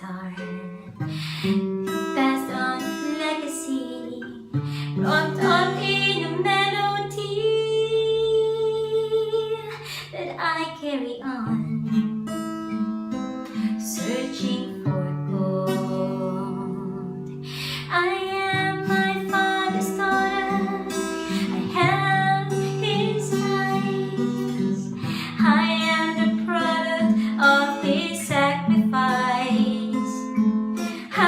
star. Passed on legacy, wrapped up in a melody that I carry on, searching for gold. I am my father's daughter, I have his eyes. I am the product of his sacrifice. I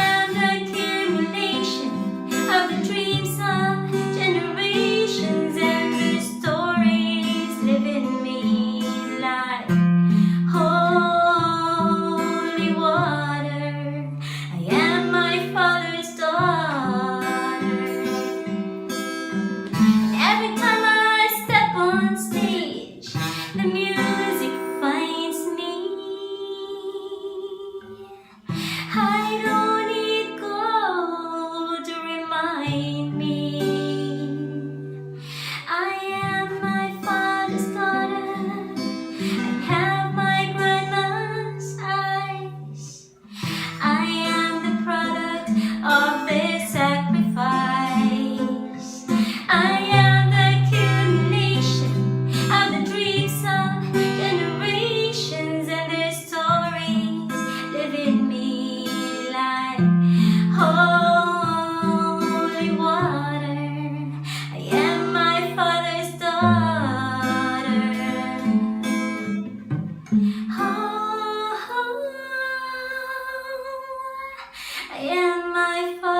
am the accumulation of the dreams of generations, and the stories live in me like holy water. I am my father's daughter. And every time I step on stage, the music finds me. I don't need gold to remind me I am my father's daughter. I have my grandma's eyes. I am the product of this sacrifice. I am the accumulation of the dreams of generations, and their stories live in me like holy water. I am my father's daughter. Oh, I am my father's